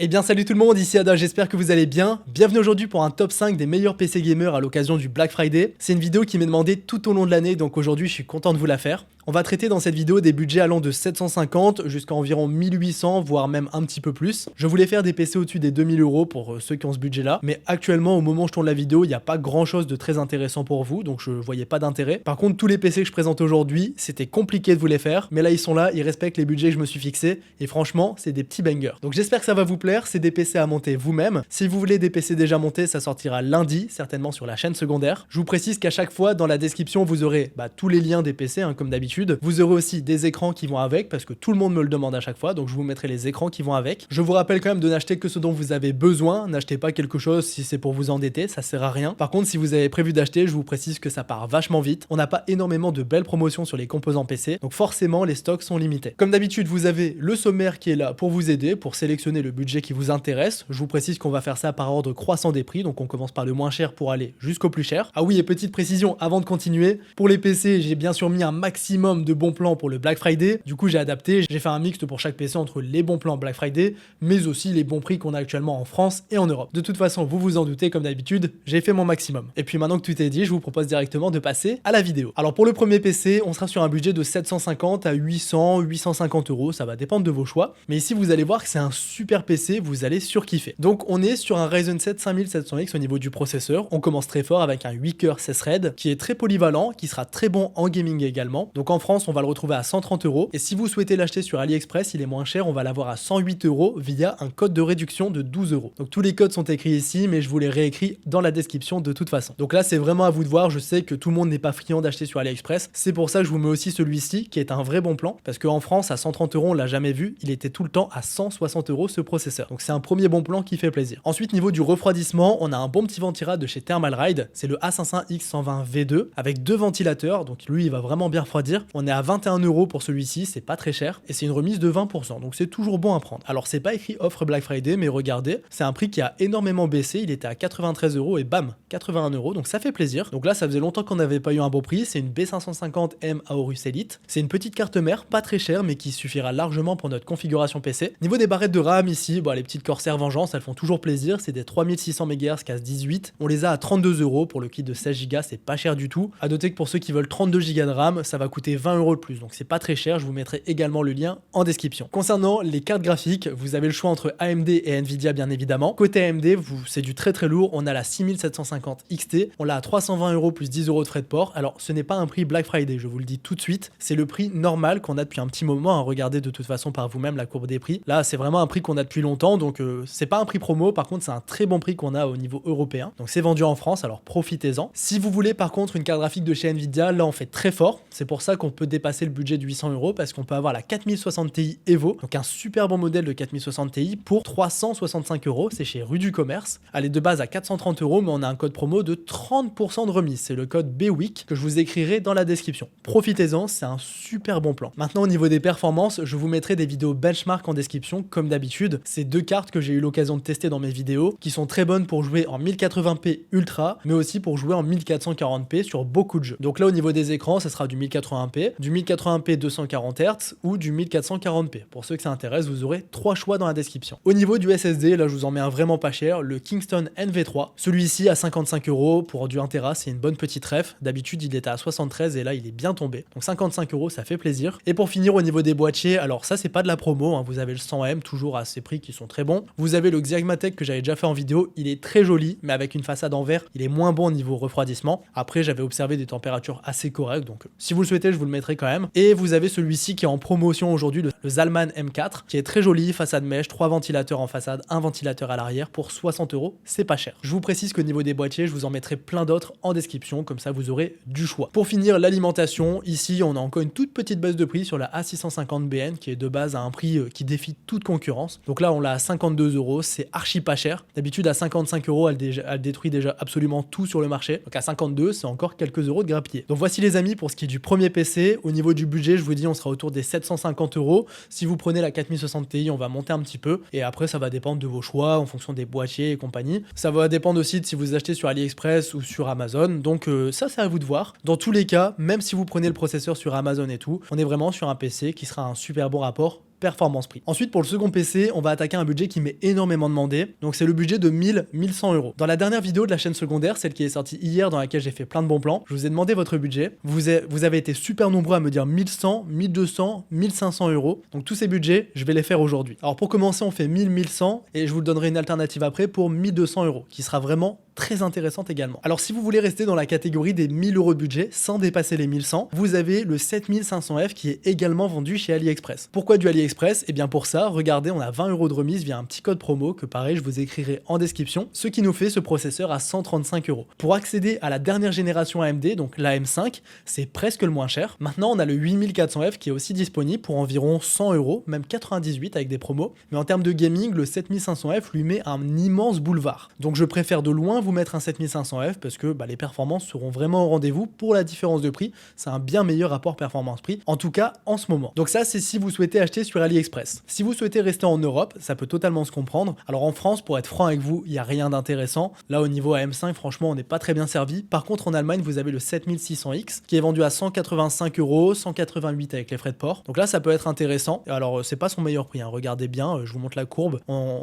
Eh bien salut tout le monde, ici Ada, j'espère que vous allez bien. Bienvenue aujourd'hui pour un top 5 des meilleurs PC gamers à l'occasion du Black Friday. C'est une vidéo qui m'est demandée tout au long de l'année, donc aujourd'hui je suis content de vous la faire. On va traiter dans cette vidéo des budgets allant de 750 jusqu'à environ 1800, voire même un petit peu plus. Je voulais faire des PC au-dessus des 2000 euros pour ceux qui ont ce budget-là, mais actuellement au moment où je tourne la vidéo, il n'y a pas grand-chose de très intéressant pour vous, donc je voyais pas d'intérêt. Par contre, tous les PC que je présente aujourd'hui, c'était compliqué de vous les faire, mais là ils sont là, ils respectent les budgets que je me suis fixés, et franchement, c'est des petits bangers. Donc j'espère que ça va vous plaire, c'est des PC à monter vous-même. Si vous voulez des PC déjà montés, ça sortira lundi, certainement sur la chaîne secondaire. Je vous précise qu'à chaque fois, dans la description, vous aurez tous les liens des PC, comme d'habitude. Vous aurez aussi des écrans qui vont avec, parce que tout le monde me le demande à chaque fois, donc je vous mettrai les écrans qui vont avec. Je vous rappelle quand même de n'acheter que ce dont vous avez besoin, n'achetez pas quelque chose si c'est pour vous endetter, ça sert à rien. Par contre, si vous avez prévu d'acheter, je vous précise que ça part vachement vite. On n'a pas énormément de belles promotions sur les composants PC, donc forcément les stocks sont limités. Comme d'habitude, vous avez le sommaire qui est là pour vous aider, pour sélectionner le budget qui vous intéresse. Je vous précise qu'on va faire ça par ordre croissant des prix, donc on commence par le moins cher pour aller jusqu'au plus cher. Ah oui, et petite précision avant de continuer, pour les PC, j'ai bien sûr mis un maximum de bons plans pour le Black Friday. Du coup, j'ai adapté, j'ai fait un mixte pour chaque PC entre les bons plans Black Friday, mais aussi les bons prix qu'on a actuellement en France et en Europe. De toute façon, vous vous en doutez, comme d'habitude, j'ai fait mon maximum. Et puis maintenant que tout est dit, je vous propose directement de passer à la vidéo. Alors pour le premier PC, on sera sur un budget de 750 à 800, 850 euros, ça va dépendre de vos choix. Mais ici, vous allez voir que c'est un super PC, vous allez surkiffer. Donc on est sur un Ryzen 7 5700X au niveau du processeur. On commence très fort avec un 8 coeurs 16 threads qui est très polyvalent, qui sera très bon en gaming également. Donc en France, on va le retrouver à 130 euros. Et si vous souhaitez l'acheter sur AliExpress, il est moins cher, on va l'avoir à 108 euros via un code de réduction de 12 euros. Donc tous les codes sont écrits ici, mais je vous les réécris dans la description de toute façon. Donc là, c'est vraiment à vous de voir. Je sais que tout le monde n'est pas friand d'acheter sur AliExpress. C'est pour ça que je vous mets aussi celui-ci qui est un vrai bon plan. Parce qu'en France, à 130 euros, on l'a jamais vu. Il était tout le temps à 160 euros ce processeur. Donc c'est un premier bon plan qui fait plaisir. Ensuite, niveau du refroidissement, on a un bon petit ventirail de chez Thermalride. C'est le A500X120V2 avec deux ventilateurs. Donc lui, il va vraiment bien refroidir. On est à 21 euros pour celui-ci. C'est pas très cher. Et c'est une remise de 20%. Donc c'est toujours bon à prendre. Alors c'est pas écrit offre Black Friday, mais regardez, c'est un prix qui a énormément baissé. Il était à 93 euros et bam, 81 euros. Donc ça fait plaisir. Donc là, ça faisait longtemps qu'on n'avait pas eu un beau prix. C'est une B550M Aorus Elite. C'est une petite carte mère, pas très chère, mais qui suffira largement pour notre configuration PC. Niveau des barrettes de RAM ici, les petites Corsair Vengeance, elles font toujours plaisir. C'est des 3600 MHz casse 18. On les a à 32 euros pour le kit de 16 Go, c'est pas cher du tout. À noter que pour ceux qui veulent 32 Go de RAM, ça va coûter 20 euros de plus. Donc c'est pas très cher. Je vous mettrai également le lien en description. Concernant les cartes graphiques, vous avez le choix entre AMD et Nvidia bien évidemment. Côté AMD, c'est du très lourd. On a la 6750 XT. On l'a à 320 euros plus 10 euros de frais de port. Alors ce n'est pas un prix Black Friday, je vous le dis tout de suite. C'est le prix normal qu'on a depuis un petit moment. Regardez de toute façon par vous-même la courbe des prix. Là, c'est vraiment un prix qu'on a depuis longtemps, donc c'est pas un prix promo. Par contre, c'est un très bon prix qu'on a au niveau européen. Donc c'est vendu en France, alors profitez-en. Si vous voulez par contre une carte graphique de chez Nvidia, là on fait très fort. C'est pour ça qu'on peut dépasser le budget de 800 euros parce qu'on peut avoir la 4060 Ti Evo, donc un super bon modèle de 4060 Ti pour 365 euros. C'est chez Rue du Commerce. Elle est de base à 430 euros, mais on a un code promo de 30% de remise. C'est le code BWEEK que je vous écrirai dans la description. Profitez-en, c'est un super bon plan. Maintenant, au niveau des performances, je vous mettrai des vidéos benchmark en description, comme d'habitude. C'est deux cartes que j'ai eu l'occasion de tester dans mes vidéos, qui sont très bonnes pour jouer en 1080p ultra, mais aussi pour jouer en 1440p sur beaucoup de jeux. Donc là, au niveau des écrans, ça sera du 1080p, du 1080p 240 Hz ou du 1440p. Pour ceux que ça intéresse, vous aurez trois choix dans la description. Au niveau du SSD, là, je vous en mets un vraiment pas cher, le Kingston NV3. Celui-ci à 55 euros pour du 1 Tera, c'est une bonne petite ref. D'habitude, il était à 73 et là, il est bien tombé. Donc 55 euros, ça fait plaisir. Et pour finir, au niveau des boîtiers, alors ça, c'est pas de la promo, vous avez le 100M, toujours à ces prix qui sont très bons. Vous avez le Xiagmatech que j'avais déjà fait en vidéo, il est très joli, mais avec une façade en verre, il est moins bon au niveau refroidissement. Après, j'avais observé des températures assez correctes, donc si vous le souhaitez, je vous le mettrai quand même. Et vous avez celui-ci qui est en promotion aujourd'hui, le Zalman M4, qui est très joli, façade mèche, 3 ventilateurs en façade, un ventilateur à l'arrière pour 60 euros, c'est pas cher. Je vous précise qu'au niveau des boîtiers, je vous en mettrai plein d'autres en description, comme ça vous aurez du choix. Pour finir, l'alimentation, ici on a encore une toute petite baisse de prix sur la A650BN qui est de base à un prix qui défie toute concurrence. Donc là on l'a à 52 euros, c'est archi pas cher. D'habitude à 55 euros, elle détruit déjà absolument tout sur le marché. Donc à 52, c'est encore quelques euros de grappiller. Donc voici les amis pour ce qui est du premier PC. Au niveau du budget, je vous dis on sera autour des 750 euros. Si vous prenez la 4060 Ti, on va monter un petit peu et après ça va dépendre de vos choix en fonction des boîtiers et compagnie. Ça va dépendre aussi de si vous achetez sur AliExpress ou sur Amazon. Donc ça c'est à vous de voir. Dans tous les cas, même si vous prenez le processeur sur Amazon et tout, on est vraiment sur un PC qui sera un super bon rapport performance prix. Ensuite, pour le second PC, on va attaquer un budget qui m'est énormément demandé. Donc c'est le budget de 1100 euros. Dans la dernière vidéo de la chaîne secondaire, celle qui est sortie hier, dans laquelle j'ai fait plein de bons plans, je vous ai demandé votre budget. Vous avez été super nombreux à me dire 1100, 1200, 1500 euros. Donc tous ces budgets, je vais les faire aujourd'hui. Alors pour commencer, on fait 1100 et je vous donnerai une alternative après pour 1200 euros, qui sera vraiment très intéressante également. Alors si vous voulez rester dans la catégorie des 1000 euros de budget sans dépasser les 1100, vous avez le 7500F qui est également vendu chez AliExpress. Pourquoi du AliExpress? Et bien pour ça, regardez, on a 20 euros de remise via un petit code promo que pareil je vous écrirai en description, ce qui nous fait ce processeur à 135 euros. Pour accéder à la dernière génération AMD, donc la M5, c'est presque le moins cher. Maintenant on a le 8400F qui est aussi disponible pour environ 100 euros, même 98 avec des promos. Mais en termes de gaming, le 7500F lui met un immense boulevard. Donc je préfère de loin vous mettre un 7500F parce que les performances seront vraiment au rendez-vous. Pour la différence de prix, c'est un bien meilleur rapport performance-prix, en tout cas en ce moment. Donc ça, c'est si vous souhaitez acheter sur AliExpress. Si vous souhaitez rester en Europe, ça peut totalement se comprendre. Alors en France, pour être franc avec vous, il n'y a rien d'intéressant. Là, au niveau AM5, franchement, on n'est pas très bien servi. Par contre, en Allemagne, vous avez le 7600X qui est vendu à 185 euros, 188 avec les frais de port. Donc là, ça peut être intéressant. Alors, c'est pas son meilleur prix, hein. Regardez bien, je vous montre la courbe.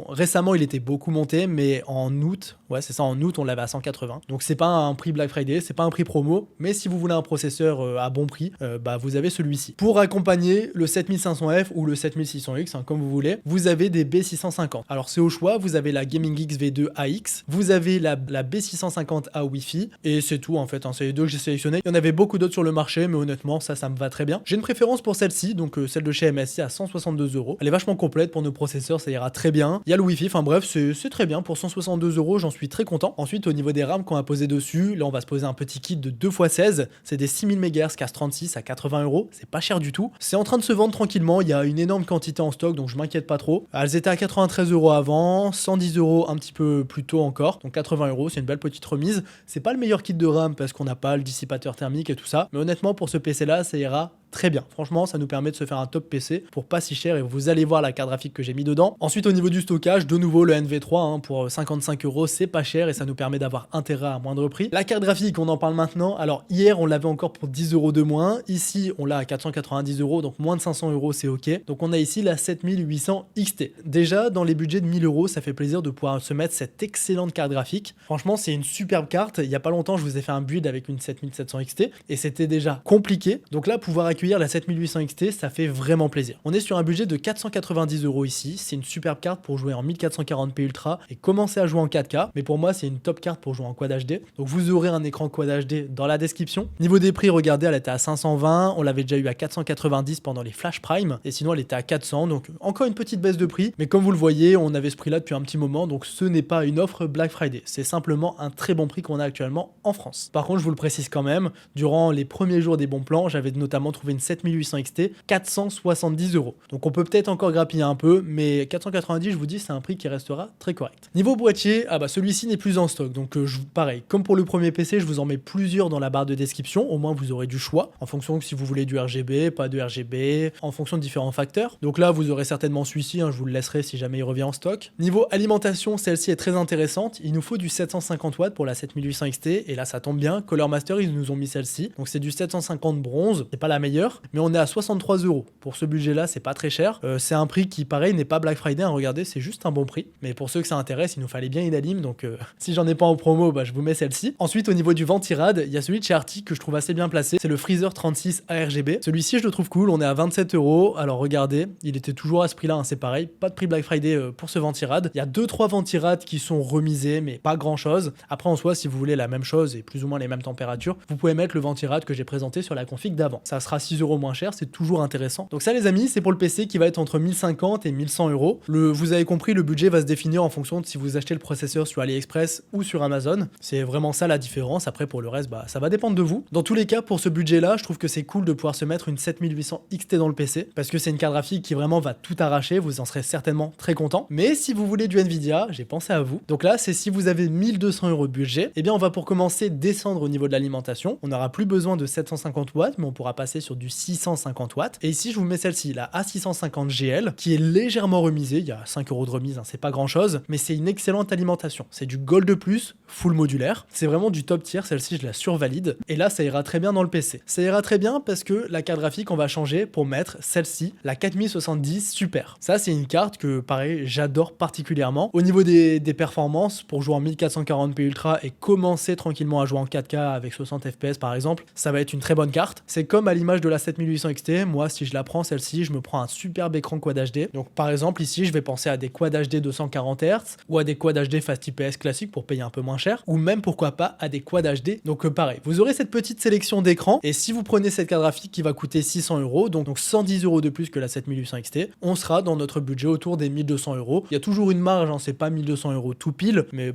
Récemment, il était beaucoup monté, mais en août, ouais, c'est ça, en août, on l'avait à 180. Donc c'est pas un prix Black Friday, c'est pas un prix promo, mais si vous voulez un processeur à bon prix, vous avez celui-ci. Pour accompagner le 7500F ou le 7600X, hein, comme vous voulez, vous avez des B650. Alors c'est au choix, vous avez la Gaming Geeks V2 AX, vous avez la B650A Wi-Fi, et c'est tout en fait, hein, c'est les deux que j'ai sélectionnés. Il y en avait beaucoup d'autres sur le marché, mais honnêtement, ça me va très bien. J'ai une préférence pour celle-ci, donc celle de chez MSI à 162 euros. Elle est vachement complète pour nos processeurs, ça ira très bien. Il y a le Wi-Fi, enfin bref, c'est très bien. Pour 162 euros, j'en suis très content. Ensuite, au niveau des RAM qu'on va poser dessus, là on va se poser un petit kit de 2x16, c'est des 6000 MHz CAS36 à 80 euros, c'est pas cher du tout. C'est en train de se vendre tranquillement, il y a une énorme quantité en stock, donc je m'inquiète pas trop. Elles étaient à 93 euros avant, 110 euros un petit peu plus tôt encore, donc 80 euros, c'est une belle petite remise. C'est pas le meilleur kit de RAM parce qu'on n'a pas le dissipateur thermique et tout ça, mais honnêtement pour ce PC là, ça ira très bien. Franchement, ça nous permet de se faire un top PC pour pas si cher et vous allez voir la carte graphique que j'ai mis dedans. Ensuite, au niveau du stockage, de nouveau le NV3 hein, pour 55 euros, c'est pas cher et ça nous permet d'avoir un Tera à moindre prix. La carte graphique, on en parle maintenant. Alors hier, on l'avait encore pour 10 euros de moins. Ici, on l'a à 490 euros, donc moins de 500 euros, c'est ok. Donc on a ici la 7800 XT. Déjà, dans les budgets de 1000 euros, ça fait plaisir de pouvoir se mettre cette excellente carte graphique. Franchement, c'est une superbe carte. Il y a pas longtemps, je vous ai fait un build avec une 7700 XT et c'était déjà compliqué. Donc là, pouvoir accueillir la 7800 XT, ça fait vraiment plaisir. On est sur un budget de 490 euros ici. C'est une superbe carte pour jouer en 1440p Ultra et commencer à jouer en 4K. Mais pour moi, c'est une top carte pour jouer en Quad HD. Donc vous aurez un écran Quad HD dans la description. Niveau des prix, regardez, elle était à 520. On l'avait déjà eu à 490 pendant les Flash Prime. Et sinon, elle était à 400. Donc encore une petite baisse de prix. Mais comme vous le voyez, on avait ce prix-là depuis un petit moment. Donc ce n'est pas une offre Black Friday. C'est simplement un très bon prix qu'on a actuellement en France. Par contre, je vous le précise quand même, durant les premiers jours des bons plans, j'avais notamment trouvé une 7800 XT 470 euros. Donc on peut peut-être encore grappiller un peu, mais 490, je vous dis, c'est un prix qui restera très correct. Niveau boîtier, celui-ci n'est plus en stock. Donc pareil, comme pour le premier PC, je vous en mets plusieurs dans la barre de description. Au moins, vous aurez du choix en fonction de si vous voulez du RGB, pas de RGB, en fonction de différents facteurs. Donc là, vous aurez certainement celui-ci, hein, je vous le laisserai si jamais il revient en stock. Niveau alimentation, celle-ci est très intéressante. Il nous faut du 750 watts pour la 7800 XT. Et là, ça tombe bien. Color Master, ils nous ont mis celle-ci. Donc c'est du 750 bronze. C'est pas la meilleure, mais on est à 63 euros. Pour ce budget-là, c'est pas très cher. C'est un prix qui, pareil, n'est pas Black Friday. Hein, regardez, c'est juste un bon prix. Mais pour ceux que ça intéresse, il nous fallait bien une alim. Donc si j'en ai pas en promo, je vous mets celle-ci. Ensuite, au niveau du ventirad, il y a celui de chez Arctic que je trouve assez bien placé. C'est le Freezer 36 ARGB. Celui-ci, je le trouve cool. On est à 27 euros. Alors regardez, il était toujours à ce prix-là. Hein, c'est pareil. Pas de prix Black Friday pour ce ventirad. Il y a 2-3 ventirad qui sont remisés, mais pas grand-chose. Après, en soi, si vous voulez la même chose et plus ou moins les mêmes températures, vous pouvez mettre le ventirad que j'ai présenté sur la config d'avant. Ça sera 6 euros moins cher. C'est toujours intéressant. Donc ça, les amis, c'est pour le PC qui va être entre 1050 et 1100 euros. Vous avez compris, le budget va se définir en fonction de si vous achetez le processeur sur AliExpress ou sur Amazon. C'est vraiment ça la différence. Après, pour le reste, ça va dépendre de vous. Dans tous les cas, pour ce budget-là, je trouve que c'est cool de pouvoir se mettre une 7800 XT dans le PC parce que c'est une carte graphique qui vraiment va tout arracher. Vous en serez certainement très content. Mais si vous voulez du Nvidia, j'ai pensé à vous. Donc là, c'est si vous avez 1200 euros de budget, eh bien, on va pour commencer descendre au niveau de l'alimentation. On n'aura plus besoin de 750 watts, mais on pourra passer sur du 650 watts. Et ici, je vous mets celle-ci, la A650GL, qui est légèrement remisée. Il y a 5 € de remise, hein, c'est pas grand-chose, mais c'est une excellente alimentation. C'est du Gold+, full modulaire. C'est vraiment du top tier, celle-ci, je la survalide. Et là, ça ira très bien dans le PC. Ça ira très bien parce que la carte graphique, on va changer pour mettre celle-ci, la 4070 Super. Ça, c'est une carte que, pareil, j'adore particulièrement. Au niveau des performances, pour jouer en 1440p Ultra et commencer tranquillement à jouer en 4K avec 60 FPS par exemple, ça va être une très bonne carte. C'est comme à l'image de la 7800 XT, moi si je la prends celle-ci, je me prends un superbe écran Quad HD. Donc par exemple ici, je vais penser à des Quad HD 240 Hz ou à des Quad HD Fast IPS classiques pour payer un peu moins cher, ou même pourquoi pas à des Quad HD. Donc pareil, vous aurez cette petite sélection d'écran et si vous prenez cette carte graphique qui va coûter 600 €, donc 110 € de plus que la 7800 XT, on sera dans notre budget autour des 1200 €. Il y a toujours une marge, hein, c'est pas 1200 € tout pile, mais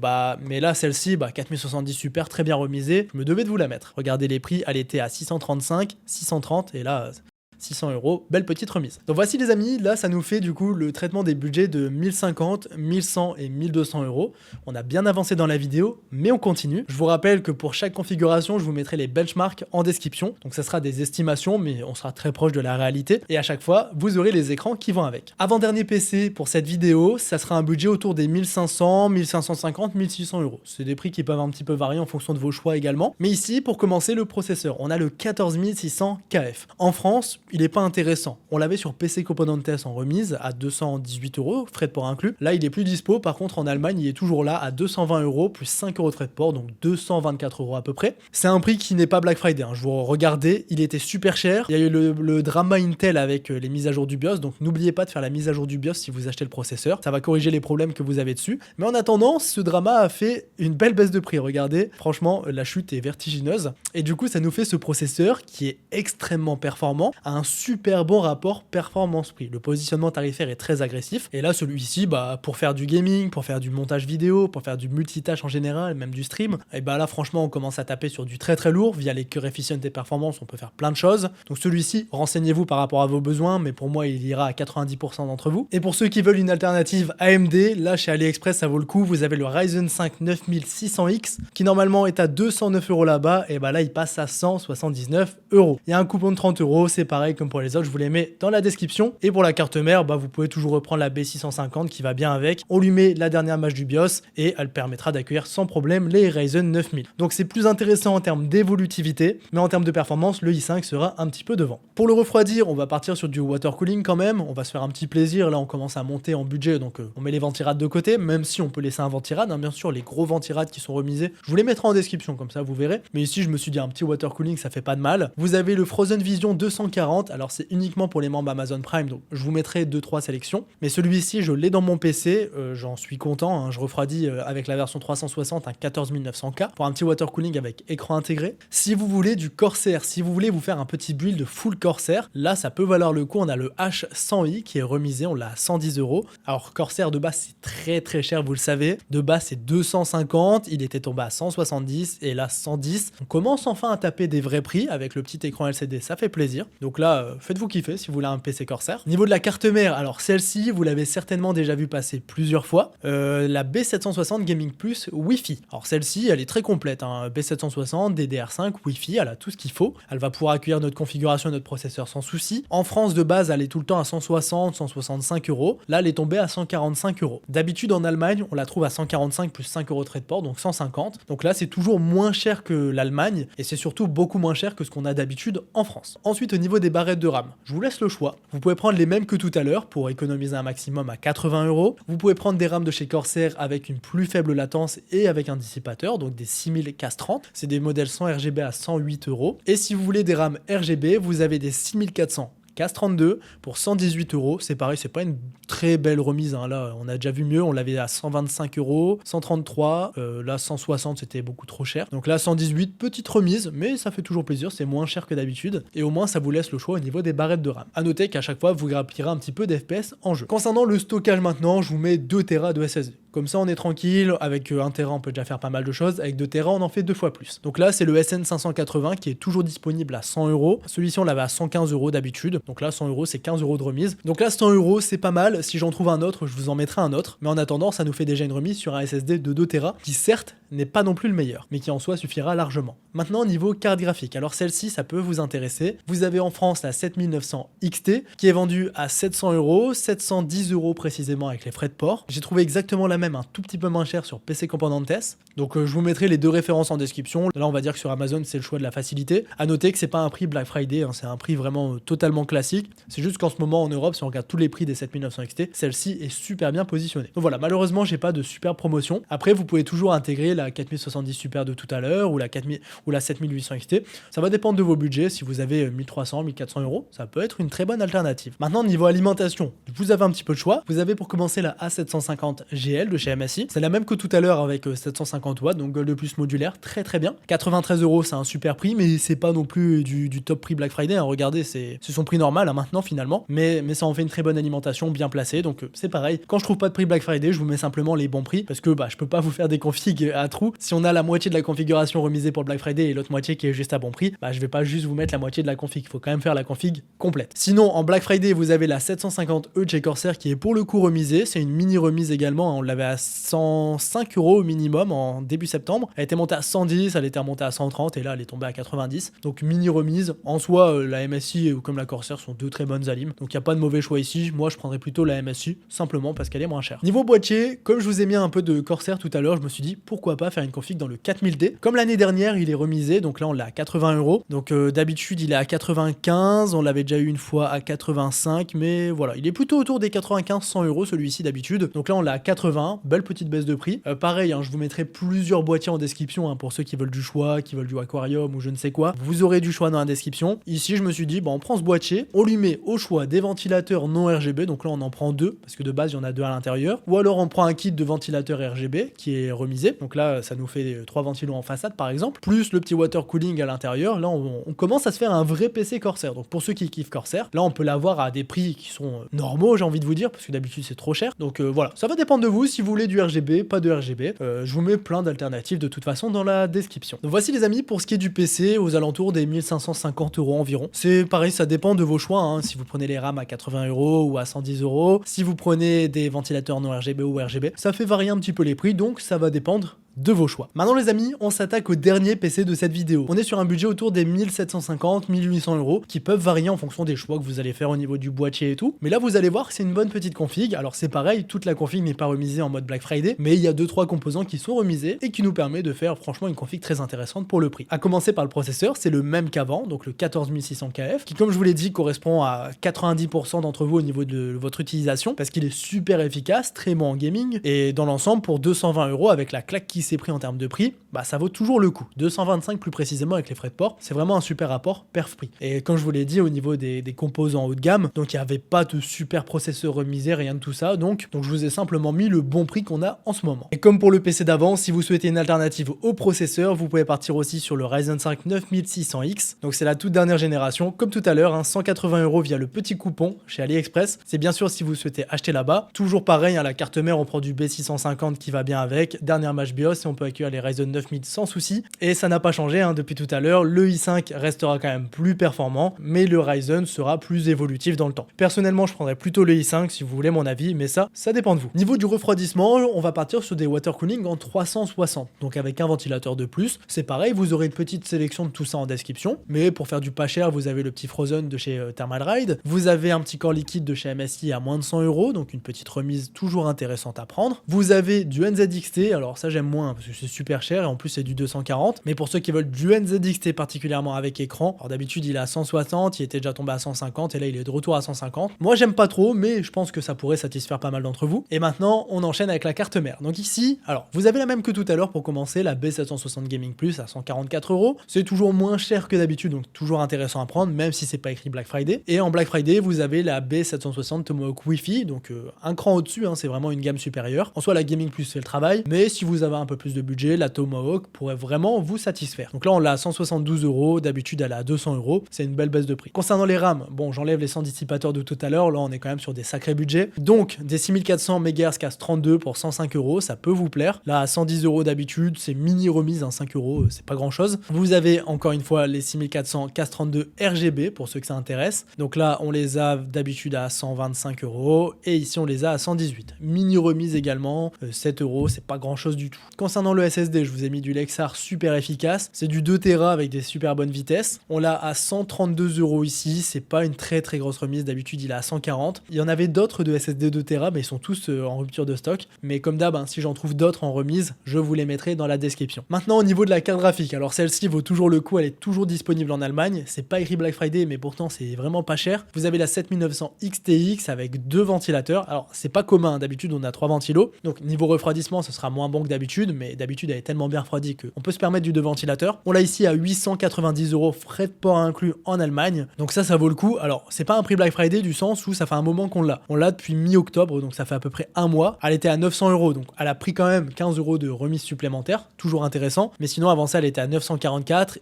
là celle-ci, 4070 Super, très bien remisée, je me devais de vous la mettre. Regardez les prix, elle était à 635, 630 et là 600 €, belle petite remise. Donc voici les amis, là ça nous fait du coup le traitement des budgets de 1050, 1100 et 1200 €. On a bien avancé dans la vidéo, mais on continue. Je vous rappelle que pour chaque configuration, je vous mettrai les benchmarks en description. Donc ça sera des estimations, mais on sera très proche de la réalité. Et à chaque fois, vous aurez les écrans qui vont avec. Avant-dernier PC pour cette vidéo, ça sera un budget autour des 1500, 1550, 1600 €. C'est des prix qui peuvent un petit peu varier en fonction de vos choix également. Mais ici, pour commencer, le processeur, on a le 14600 KF. En France, il n'est pas intéressant. On l'avait sur PC Componentes en remise à 218 €, frais de port inclus. Là, il est plus dispo. Par contre, en Allemagne, il est toujours là à 220 € plus 5 € de frais de port, donc 224 € à peu près. C'est un prix qui n'est pas Black Friday, hein. Je vous regardais, il était super cher. Il y a eu le drama Intel avec les mises à jour du BIOS, donc n'oubliez pas de faire la mise à jour du BIOS si vous achetez le processeur. Ça va corriger les problèmes que vous avez dessus. Mais en attendant, ce drama a fait une belle baisse de prix. Regardez, franchement, la chute est vertigineuse. Et du coup, ça nous fait ce processeur qui est extrêmement performant, à un super bon rapport performance-prix. Le positionnement tarifaire est très agressif. Et là, celui-ci, pour faire du gaming, pour faire du montage vidéo, pour faire du multitâche en général, même du stream, et là, franchement, on commence à taper sur du très très lourd. Via les coefficients et performance, on peut faire plein de choses. Donc celui-ci, renseignez-vous par rapport à vos besoins, mais pour moi, il ira à 90% d'entre vous. Et pour ceux qui veulent une alternative AMD, là, chez AliExpress, ça vaut le coup. Vous avez le Ryzen 5 9600X, qui normalement est à 209 € là-bas, et là, il passe à 179 €. Il y a un coupon de 30 €, c'est pareil comme pour les autres, je vous les mets dans la description. Et pour la carte mère, vous pouvez toujours reprendre la B650 qui va bien avec. On lui met la dernière match du BIOS et elle permettra d'accueillir sans problème les Ryzen 9000. Donc c'est plus intéressant en termes d'évolutivité, mais en termes de performance, le i5 sera un petit peu devant. Pour le refroidir, on va partir sur du water cooling quand même. On va se faire un petit plaisir. Là, on commence à monter en budget, donc on met les ventirades de côté, même si on peut laisser un ventirad. Bien sûr, les gros ventirades qui sont remisés, je vous les mettrai en description, comme ça vous verrez. Mais ici, je me suis dit un petit water cooling, ça fait pas de mal. Vous avez le Frozen Vision 240. Alors c'est uniquement pour les membres Amazon Prime, donc je vous mettrai 2-3 sélections. Mais celui-ci, je l'ai dans mon PC, j'en suis content, hein. Je refroidis avec la version 360 un 14900K pour un petit water cooling avec écran intégré. Si vous voulez du Corsair, si vous voulez vous faire un petit build full Corsair, là ça peut valoir le coup. On a le H100i qui est remisé, on l'a à 110 €. Alors Corsair de base c'est très très cher, vous le savez. De base c'est 250, il était tombé à 170 et là 110. On commence enfin à taper des vrais prix avec le petit écran LCD, ça fait plaisir. Donc là, faites-vous kiffer si vous voulez un PC Corsair. Niveau de la carte mère, alors celle-ci, vous l'avez certainement déjà vu passer plusieurs fois. La B760 Gaming Plus Wi-Fi. Alors celle-ci, elle est très complète, hein. B760, DDR5, Wi-Fi, elle a tout ce qu'il faut. Elle va pouvoir accueillir notre configuration et notre processeur sans souci. En France, de base, elle est tout le temps à 160, 165 €. Là, elle est tombée à 145 €. D'habitude, en Allemagne, on la trouve à 145 plus 5 € de frais de port, donc 150. Donc là, c'est toujours moins cher que l'Allemagne et c'est surtout beaucoup moins cher que ce qu'on a d'habitude en France. Ensuite, au niveau des barrettes de RAM, je vous laisse le choix. Vous pouvez prendre les mêmes que tout à l'heure pour économiser un maximum à 80 €. Vous pouvez prendre des RAM de chez Corsair avec une plus faible latence et avec un dissipateur, donc des 6000 CAS30. C'est des modèles sans RGB à 108 €. Et si vous voulez des RAM RGB, vous avez des 6400 CAS32 pour 118 €. C'est pareil, c'est pas une très belle remise, hein. Là, on a déjà vu mieux. On l'avait à 125 €, 133. Là, 160, c'était beaucoup trop cher. Donc là, 118, petite remise, mais ça fait toujours plaisir. C'est moins cher que d'habitude. Et au moins, ça vous laisse le choix au niveau des barrettes de RAM. À noter qu'à chaque fois, vous grappillerez un petit peu d'FPS en jeu. Concernant le stockage maintenant, je vous mets 2 Tera de SSD. Comme ça, on est tranquille. Avec 1 Tera, on peut déjà faire pas mal de choses. Avec 2 Tera, on en fait 2 fois plus. Donc là, c'est le SN580 qui est toujours disponible à 100 €. Celui-ci, on l'avait à 115 € d'habitude. Donc là, 100 €, c'est 15 € de remise. Donc là, 100 €, c'est pas mal. Si j'en trouve un autre, je vous en mettrai un autre. Mais en attendant, ça nous fait déjà une remise sur un SSD de 2 Tera qui, certes, n'est pas non plus le meilleur, mais qui en soi suffira largement. Maintenant, niveau carte graphique, alors celle-ci, ça peut vous intéresser. Vous avez en France la 7900 XT, qui est vendue à 700 €, 710 € précisément avec les frais de port. J'ai trouvé exactement la même, un tout petit peu moins cher sur PC Componentes. Donc je vous mettrai les deux références en description. Là, on va dire que sur Amazon, c'est le choix de la facilité. À noter que c'est pas un prix Black Friday, hein, c'est un prix vraiment totalement classique. C'est juste qu'en ce moment en Europe, si on regarde tous les prix des 7900 XT, celle-ci est super bien positionnée. Donc voilà, malheureusement, j'ai pas de super promotion. Après, vous pouvez toujours intégrer la 4070 Super de tout à l'heure ou la 7800 XT. Ça va dépendre de vos budgets. Si vous avez 1300, 1400 €, ça peut être une très bonne alternative. Maintenant, niveau alimentation, vous avez un petit peu de choix. Vous avez pour commencer la A750 GL de chez MSI. C'est la même que tout à l'heure avec 750 watts, donc Gold Plus modulaire, très très bien. 93 €, c'est un super prix, mais c'est pas non plus du top prix Black Friday. Hein. Regardez, c'est son prix normal hein, maintenant finalement, mais ça en fait une très bonne alimentation, bien placée. Donc c'est pareil. Quand je trouve pas de prix Black Friday, je vous mets simplement les bons prix parce que je peux pas vous faire des configs à trous. Si on a la moitié de la configuration remisée pour le Black Friday et l'autre moitié qui est juste à bon prix, je vais pas juste vous mettre la moitié de la config. Il faut quand même faire la config complète. Sinon, en Black Friday, vous avez la 750E de chez Corsair qui est pour le coup remisée. C'est une mini remise également. On l'avait à 105 € au minimum en début septembre. Elle était montée à 110, elle était remontée à 130 et là elle est tombée à 90. Donc mini remise. En soi, la MSI comme la Corsair sont deux très bonnes alims. Donc il n'y a pas de mauvais choix ici. Moi je prendrais plutôt la MSI simplement parce qu'elle est moins chère. Niveau boîtier, comme je vous ai mis un peu de Corsair tout à l'heure, je me suis dit pourquoi pas faire une config dans le 4000D. Comme l'année dernière, il est remisé. Donc là on l'a à 80 €. Donc d'habitude il est à 95. On l'avait déjà eu une fois à 85. Mais voilà, il est plutôt autour des 95-100 € celui-ci d'habitude. Donc là on l'a à 80. Belle petite baisse de prix. Pareil, hein, je vous mettrai plusieurs boîtiers en description hein, pour ceux qui veulent du choix, qui veulent du aquarium ou je ne sais quoi. Vous aurez du choix dans la description. Ici, je me suis dit, on prend ce boîtier, on lui met au choix des ventilateurs non RGB. Donc là, on en prend deux parce que de base, il y en a deux à l'intérieur. Ou alors, on prend un kit de ventilateurs RGB qui est remisé. Donc là, ça nous fait 3 ventilos en façade par exemple, plus le petit water cooling à l'intérieur. Là, on commence à se faire un vrai PC Corsair. Donc pour ceux qui kiffent Corsair, là, on peut l'avoir à des prix qui sont normaux, j'ai envie de vous dire, parce que d'habitude, c'est trop cher. Donc voilà, ça va dépendre de vous si vous voulez du RGB, pas de RGB. Je vous mets plein d'alternatives de toute façon dans la description. Donc voici les amis pour ce qui est du PC aux alentours des 1550 € environ. C'est pareil, ça dépend de vos choix. Hein. Si vous prenez les RAM à 80 € ou à 110 €, si vous prenez des ventilateurs non RGB ou RGB, ça fait varier un petit peu les prix, donc ça va dépendre de vos choix. Maintenant les amis, on s'attaque au dernier PC de cette vidéo. On est sur un budget autour des 1750-1800 € qui peuvent varier en fonction des choix que vous allez faire au niveau du boîtier et tout. Mais là vous allez voir que c'est une bonne petite config. Alors c'est pareil, toute la config n'est pas remisée en mode Black Friday, mais il y a 2-3 composants qui sont remisés et qui nous permet de faire franchement une config très intéressante pour le prix. À commencer par le processeur, c'est le même qu'avant, donc le 14600KF, qui comme je vous l'ai dit correspond à 90% d'entre vous au niveau de votre utilisation, parce qu'il est super efficace, très bon en gaming, et dans l'ensemble pour 220 € avec la claque qui s'est pris en termes de prix, ça vaut toujours le coup. 225 plus précisément avec les frais de port, c'est vraiment un super rapport perf-prix. Et comme je vous l'ai dit au niveau des composants haut de gamme, donc il n'y avait pas de super processeur remisé, rien de tout ça, donc je vous ai simplement mis le bon prix qu'on a en ce moment. Et comme pour le PC d'avant, si vous souhaitez une alternative au processeur, vous pouvez partir aussi sur le Ryzen 5 9600X, donc c'est la toute dernière génération, comme tout à l'heure, 180 € via le petit coupon chez AliExpress. C'est bien sûr si vous souhaitez acheter là-bas. Toujours pareil, la carte mère, on prend du B650 qui va bien avec, dernière match BIOS, et on peut accueillir les Ryzen 9000 sans souci. Et ça n'a pas changé depuis tout à l'heure, le i5 restera quand même plus performant, mais le Ryzen sera plus évolutif dans le temps. Personnellement, je prendrais plutôt le i5 si vous voulez mon avis, mais ça dépend de vous. Niveau du refroidissement, on va partir sur des water cooling en 360, donc avec un ventilateur de plus. C'est pareil, vous aurez une petite sélection de tout ça en description, mais pour faire du pas cher, vous avez le petit Frozen de chez Thermalride, vous avez un petit corps liquide de chez MSI à moins de 100 €, donc une petite remise toujours intéressante à prendre. Vous avez du NZXT, alors ça j'aime moins parce que c'est super cher et en plus c'est du 240, mais pour ceux qui veulent du NZXT particulièrement avec écran, alors d'habitude il est à 160, il était déjà tombé à 150 et là il est de retour à 150. Moi j'aime pas trop, mais je pense que ça pourrait satisfaire pas mal d'entre vous. Et maintenant on enchaîne avec la carte mère. Donc ici, alors vous avez la même que tout à l'heure pour commencer, la B760 Gaming Plus à 144 €. C'est toujours moins cher que d'habitude, donc toujours intéressant à prendre, même si c'est pas écrit Black Friday. Et en Black Friday, vous avez la B760 Tomahawk Wi-Fi, donc un cran au-dessus, c'est vraiment une gamme supérieure. En soi, la Gaming Plus fait le travail, mais si vous avez un peu plus de budget, la Tomahawk pourrait vraiment vous satisfaire. Donc là, on l'a à 172 €, d'habitude elle est à 200 €, c'est une belle baisse de prix. Concernant les RAM, bon, j'enlève les 100 dissipateurs de tout à l'heure, là on est quand même sur des sacrés budgets. Donc des 6400 MHz CAS32 pour 105 €, ça peut vous plaire. Là à 110 € d'habitude, c'est mini remise, 5 €, c'est pas grand chose. Vous avez encore une fois les 6400 CAS32 RGB pour ceux que ça intéresse. Donc là, on les a d'habitude à 125 € et ici on les a à 118. Mini remise également, 7 €, c'est pas grand chose du tout. Concernant le SSD, je vous ai mis du Lexar super efficace. C'est du 2 Tera avec des super bonnes vitesses. On l'a à 132 € ici. C'est pas une très grosse remise. D'habitude, il est à 140. Il y en avait d'autres de SSD 2 Tera, mais ils sont tous en rupture de stock. Mais comme d'hab, si j'en trouve d'autres en remise, je vous les mettrai dans la description. Maintenant, au niveau de la carte graphique, alors celle-ci vaut toujours le coup. Elle est toujours disponible en Allemagne. C'est pas écrit Black Friday, mais pourtant, c'est vraiment pas cher. Vous avez la 7900 XTX avec 2 ventilateurs. Alors, c'est pas commun. D'habitude, on a 3 ventilos. Donc, niveau refroidissement, ce sera moins bon que d'habitude, mais d'habitude, elle est tellement bien refroidie qu'on peut se permettre du 2 ventilateurs. On l'a ici à 890 €, frais de port inclus en Allemagne. Donc ça vaut le coup. Alors, c'est pas un prix Black Friday du sens où ça fait un moment qu'on l'a. On l'a depuis mi-octobre, donc ça fait à peu près un mois. Elle était à 900 €, donc elle a pris quand même 15 € de remise supplémentaire, toujours intéressant. Mais sinon, avant ça, elle était à 944.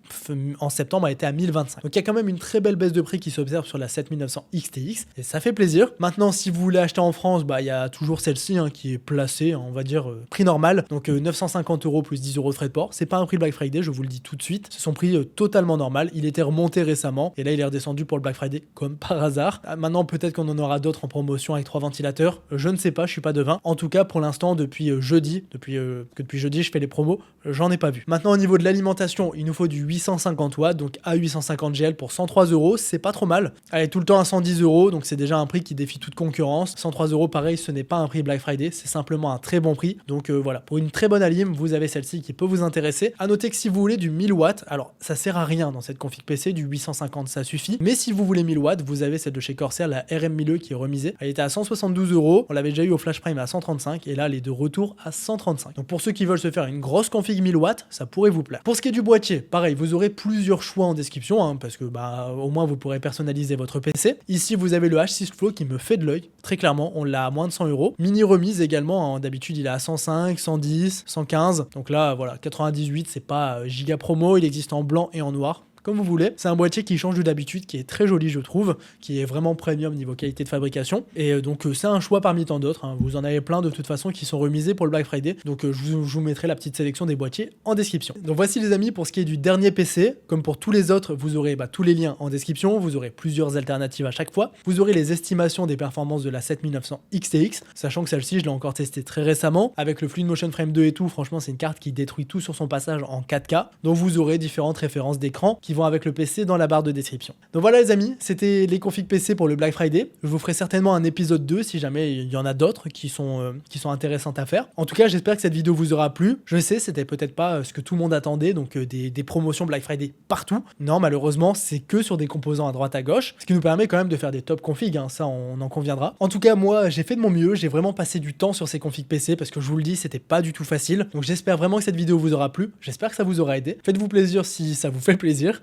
En septembre, elle était à 1025. Donc il y a quand même une très belle baisse de prix qui s'observe sur la 7900 XTX, et ça fait plaisir. Maintenant, si vous voulez acheter en France, il y a toujours celle-ci qui est placée, on va dire, prix normal. Donc 950 € plus 10 € de frais de port. C'est pas un prix Black Friday, je vous le dis tout de suite. C'est son prix totalement normal. Il était remonté récemment, et là, il est redescendu pour le Black Friday, comme par hasard. Maintenant, peut-être qu'on en aura d'autres en promotion avec 3 ventilateurs. Je ne sais pas, je suis pas devin. En tout cas, pour l'instant, depuis jeudi, depuis jeudi, je fais les promos, j'en ai pas vu. Maintenant, au niveau de l'alimentation, il nous faut du 850 watts, donc A850 GL pour 103 €. C'est pas trop mal. Elle est tout le temps à 110 €, donc c'est déjà un prix qui défie toute concurrence. 103 € pareil, ce n'est pas un prix Black Friday, c'est simplement un très bon prix. Donc voilà, pour une très bonne alim, vous avez celle-ci qui peut vous intéresser. À noter que si vous voulez du 1000 watts, alors ça sert à rien dans cette config PC, du 850 ça suffit. Mais si vous voulez 1000 watts, vous avez celle de chez Corsair, la RM1000E qui est remisée. Elle était à 172 €. On l'avait déjà eu au Flash Prime à 135 et là elle est de retour à 135. Donc pour ceux qui veulent se faire une grosse config 1000 watts, ça pourrait vous plaire. Pour ce qui est du boîtier, pareil, vous aurez plusieurs choix en description, parce que au moins vous pourrez personnaliser votre PC. Ici vous avez le H6 Flow qui me fait de l'œil, très clairement, on l'a à moins de 100 €. Mini remise également, d'habitude il est à 105, 110, 115. Donc là voilà, 98 c'est pas giga promo, il existe en blanc et en noir, comme vous voulez. C'est un boîtier qui change de d'habitude, qui est très joli je trouve, qui est vraiment premium niveau qualité de fabrication, et donc c'est un choix parmi tant d'autres, vous en avez plein de toute façon qui sont remisés pour le Black Friday, donc je vous mettrai la petite sélection des boîtiers en description. Donc voici les amis pour ce qui est du dernier PC. Comme pour tous les autres, vous aurez tous les liens en description, vous aurez plusieurs alternatives à chaque fois, vous aurez les estimations des performances de la 7900 XTX, sachant que celle-ci je l'ai encore testée très récemment, avec le Fluid Motion Frame 2 et tout, franchement c'est une carte qui détruit tout sur son passage en 4K, donc vous aurez différentes références d'écran qui vont avec le PC dans la barre de description. Donc voilà les amis, c'était les configs PC pour le Black Friday. Je vous ferai certainement un épisode 2 si jamais il y en a d'autres qui sont intéressantes à faire. En tout cas, j'espère que cette vidéo vous aura plu. Je sais, c'était peut-être pas ce que tout le monde attendait, donc des promotions Black Friday partout. Non, malheureusement, c'est que sur des composants à droite à gauche, ce qui nous permet quand même de faire des top configs, ça on en conviendra. En tout cas, moi, j'ai fait de mon mieux, j'ai vraiment passé du temps sur ces configs PC parce que je vous le dis, c'était pas du tout facile. Donc j'espère vraiment que cette vidéo vous aura plu. J'espère que ça vous aura aidé. Faites-vous plaisir si ça vous fait plaisir.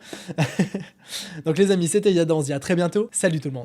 Donc les amis, c'était Yada, on se dit à très bientôt. Salut tout le monde.